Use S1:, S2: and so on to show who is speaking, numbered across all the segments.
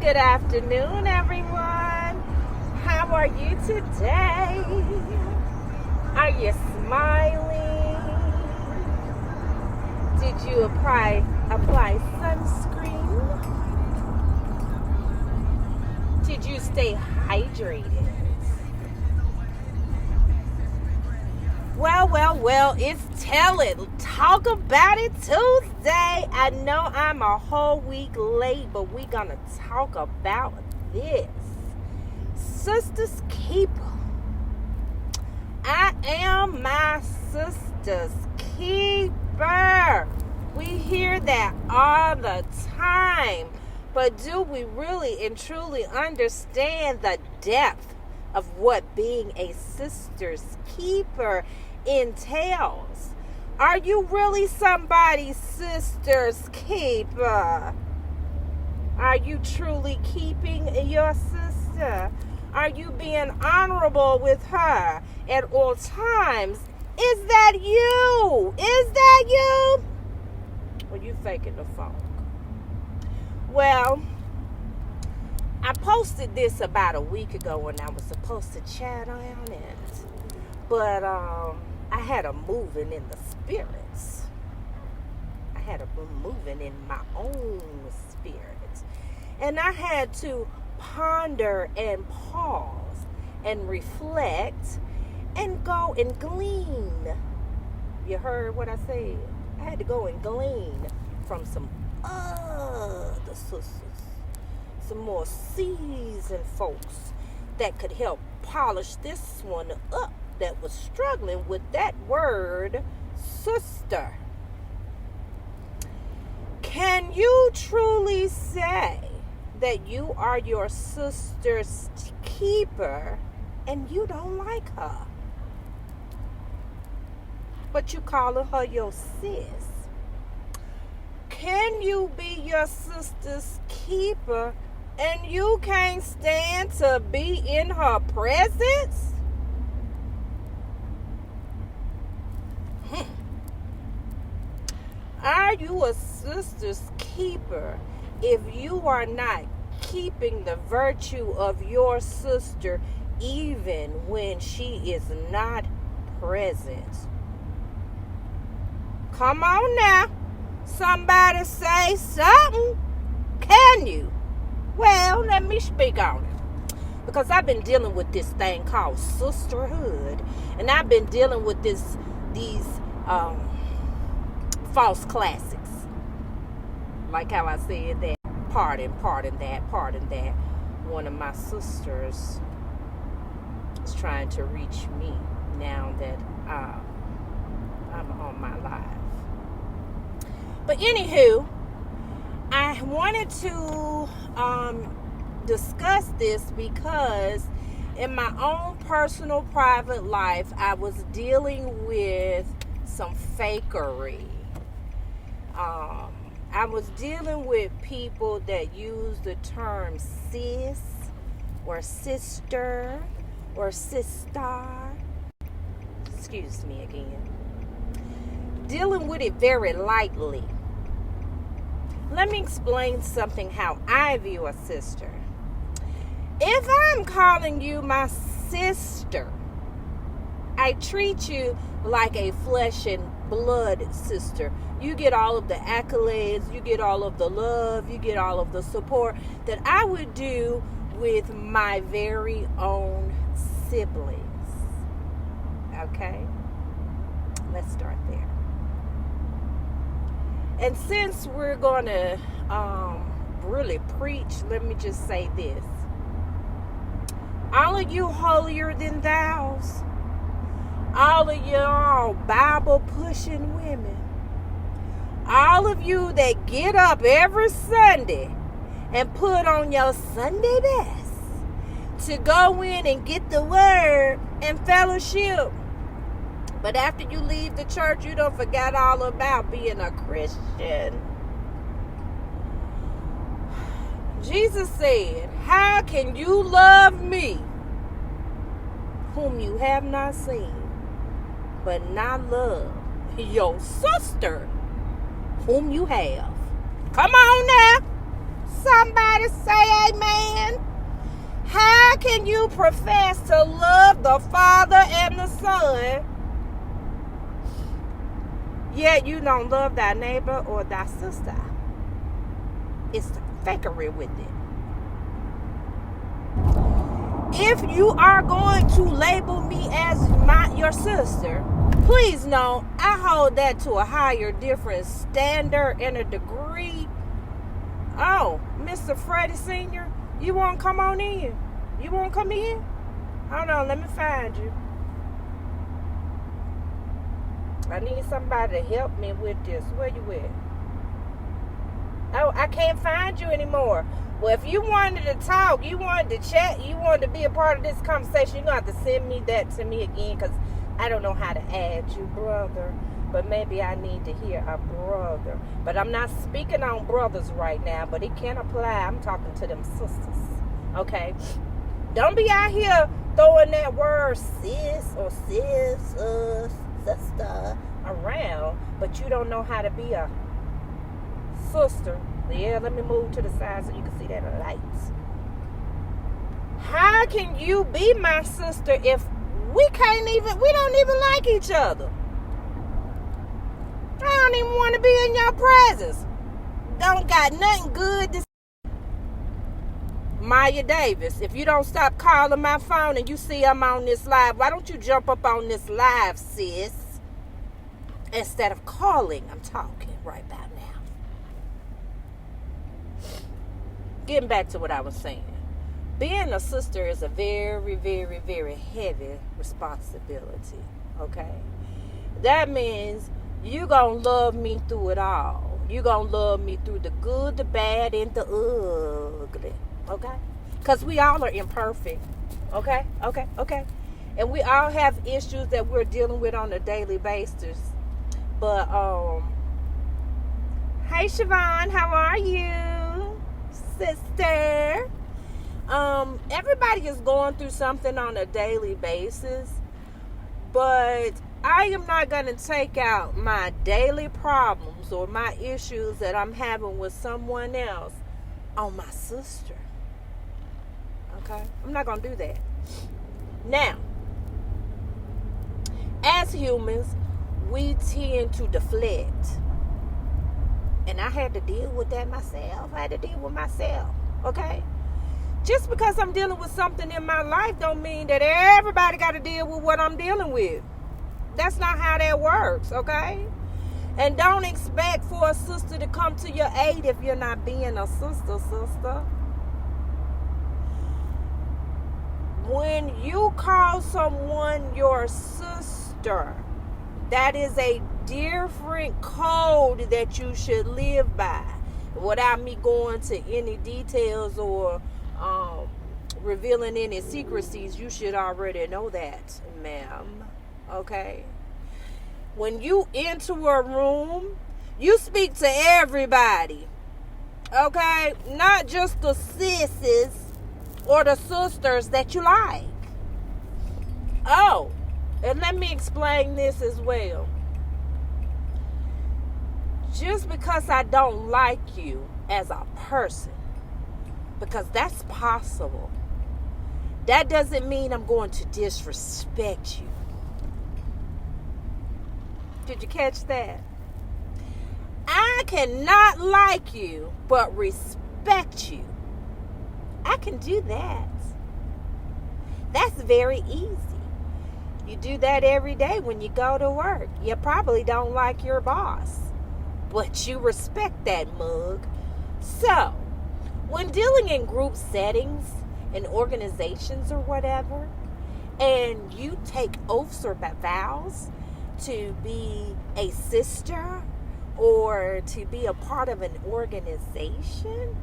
S1: Good afternoon, everyone. How are you today? Are you smiling? Did you apply sunscreen? Did you stay hydrated? Well, it's Tell It. Talk About It Tuesday. I know I'm a whole week late, but we're going to talk about this. Sister's keeper. I am my sister's keeper. We hear that all the time. But do we really and truly understand the depth of what being a sister's keeper entails? Are you really somebody's sister's keeper? Are you truly keeping your sister? Are you being honorable with her at all times? Is that you? Is that you? Or you faking the funk? Well, I posted this about a week ago when I was supposed to chat on it. But I had a moving in the spirits. I had a moving in my own spirit. And I had to ponder and pause and reflect and go and glean. You heard what I said? I had to go and glean from some other sisters, some more seasoned folks that could help polish this one up that was struggling with that word, sister. Can you truly say that you are your sister's keeper and you don't like her, but you calling her your sis? Can you be your sister's keeper and you can't stand to be in her presence? Are you a sister's keeper if you are not keeping the virtue of your sister even when she is not present? Come on now. Somebody say something. Can you? Well, let me speak on it. Because I've been dealing with this thing called sisterhood. And I've been dealing with these false classics. Like how I said that. Pardon that. One of my sisters is trying to reach me now that I'm on my live. But anywho, I wanted to discuss this because in my own personal private life, I was dealing with some fakery. I was dealing with people that use the term sis or sister or sister. Excuse me again. Dealing with it very lightly. Let me explain something how I view a sister. If I'm calling you my sister, I treat you like a flesh and blood sister. You get all of the accolades, you get all of the love, you get all of the support that I would do with my very own siblings. Okay? Let's start there. And since we're going to really preach, let me just say this. All of you holier than thous, all of y'all Bible pushing women, all of you that get up every Sunday and put on your Sunday best to go in and get the word and fellowship, but after you leave the church, you don't forget all about being a Christian. Jesus said, how can you love me whom you have not seen, but not love your sister whom you have? Come on now. Somebody say amen. How can you profess to love the Father and the Son, yet you don't love thy neighbor or thy sister? It's the fakery with it. If you are going to label me as your sister, please know I hold that to a higher, different standard and a degree. Oh, Mr. Freddie Sr., you want to come on in? You want to come in? Hold on, let me find you. I need somebody to help me with this. Where you at? Oh, I can't find you anymore. Well, if you wanted to talk, you wanted to chat, you wanted to be a part of this conversation, you're going to have to send me that to me again, because I don't know how to add you, brother. But maybe I need to hear a brother. But I'm not speaking on brothers right now, but it can apply. I'm talking to them sisters. Okay? Don't be out here throwing that word sis or sister around, but you don't know how to be a sister. Yeah, let me move to the side so you can see that lights. How can you be my sister if we don't even like each other? I don't even want to be in your presence. Don't got nothing good to say. Maya Davis, if you don't stop calling my phone and you see I'm on this live, why don't you jump up on this live, sis? Instead of calling, I'm talking right about now. Getting back to what I was saying. Being a sister is a very, very, very heavy responsibility, okay? That means you gonna love me through it all. You gonna love me through the good, the bad, and the ugly, okay? Because we all are imperfect, okay? And we all have issues that we're dealing with on a daily basis. But, hey, Siobhan, how are you, sister? Everybody is going through something on a daily basis, but I am not going to take out my daily problems or my issues that I'm having with someone else on my sister. Okay? I'm not going to do that. Now, as humans, we tend to deflect. And I had to deal with that myself. Okay? Just because I'm dealing with something in my life don't mean that everybody got to deal with what I'm dealing with. That's not how that works, okay? And don't expect for a sister to come to your aid if you're not being a sister. When you call someone your sister, that is a different code that you should live by. Without me going to any details or revealing any secrecies, you should already know that, ma'am. Okay? When you enter a room, you speak to everybody. Okay? Not just the sisses or the sisters that you like. Oh, and let me explain this as well. Just because I don't like you as a person, because that's possible, that doesn't mean I'm going to disrespect you. Did you catch that? I cannot like you, but respect you. I can do that. That's very easy. You do that every day when you go to work. You probably don't like your boss, but you respect that mug. So, when dealing in group settings and organizations or whatever, and you take oaths or vows to be a sister or to be a part of an organization,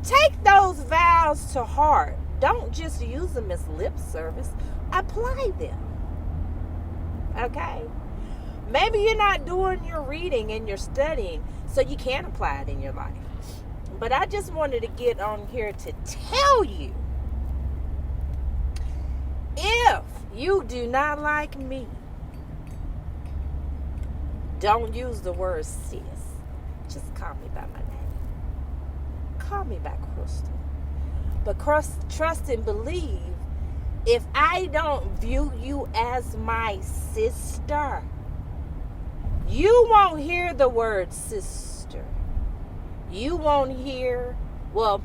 S1: take those vows to heart. Don't just use them as lip service. Apply them. Okay? Maybe you're not doing your reading and your studying, so you can't apply it in your life. But I just wanted to get on here to tell you, if you do not like me, don't use the word sis. Just call me by my name. call me by Crystal. But trust and believe, if I don't view you as my sister, you won't hear the word sister. You won't hear, well,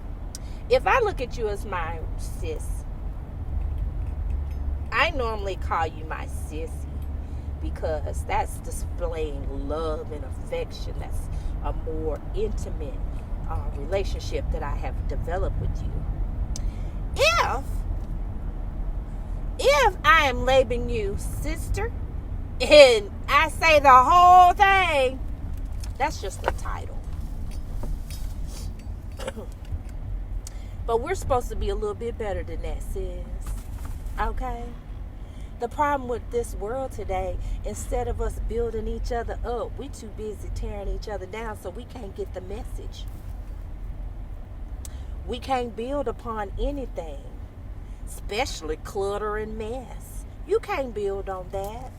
S1: if I look at you as my sis, I normally call you my sissy because that's displaying love and affection. That's a more intimate relationship that I have developed with you. If I am labeling you sister and I say the whole thing, that's just the title. But we're supposed to be a little bit better than that, sis. Okay? The problem with this world today, instead of us building each other up, we too busy tearing each other down, so we can't get the message. We can't build upon anything, especially clutter and mess. You can't build on that.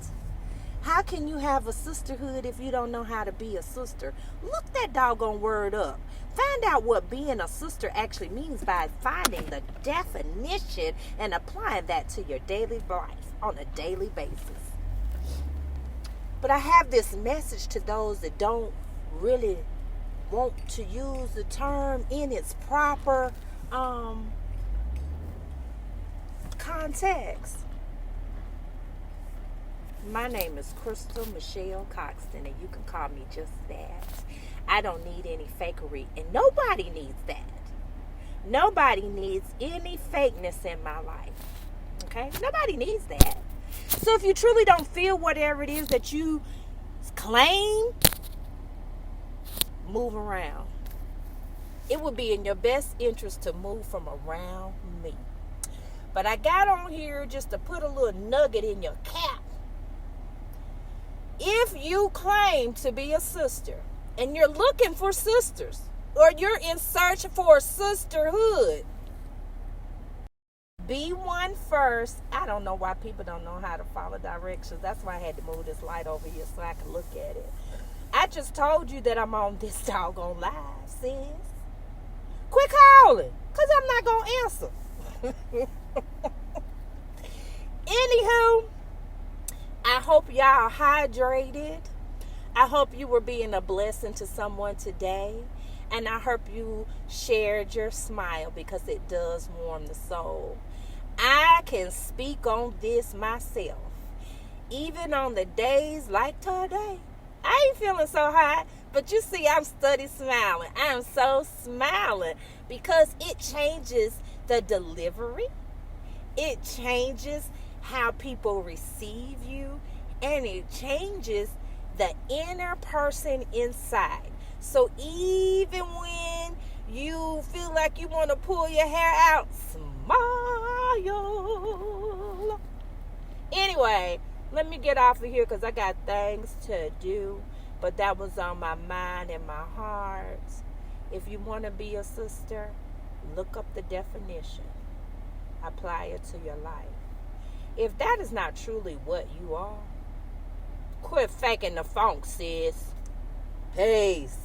S1: How can you have a sisterhood if you don't know how to be a sister? Look that doggone word up. Find out what being a sister actually means by finding the definition and applying that to your daily life on a daily basis. But I have this message to those that don't really want to use the term in its proper context. My name is Crystal Michelle Coxton, and you can call me just that. I don't need any fakery, and nobody needs that. Nobody needs any fakeness in my life. Okay? Nobody needs that. So if you truly don't feel whatever it is that you claim, move around. It would be in your best interest to move from around me. But I got on here just to put a little nugget in your cap. If you claim to be a sister and you're looking for sisters, or you're in search for a sisterhood, be one first. I don't know why people don't know how to follow directions. That's why I had to move this light over here so I can look at it. I just told you that I'm on this doggone live, sis. Quit calling, because I'm not going to answer. Anywho, I hope y'all hydrated. I hope you were being a blessing to someone today. And I hope you shared your smile, because it does warm the soul. I can speak on this myself. Even on the days like today. I ain't feeling so hot, but you see I'm steady smiling. I'm so smiling because it changes the delivery. It changes how people receive you, and it changes the inner person inside. So even when you feel like you want to pull your hair out, smile. Anyway, let me get off of here because I got things to do. But that was on my mind and my heart. If you want to be a sister, look up the definition. Apply it to your life. If that is not truly what you are, quit faking the funk, sis. Peace.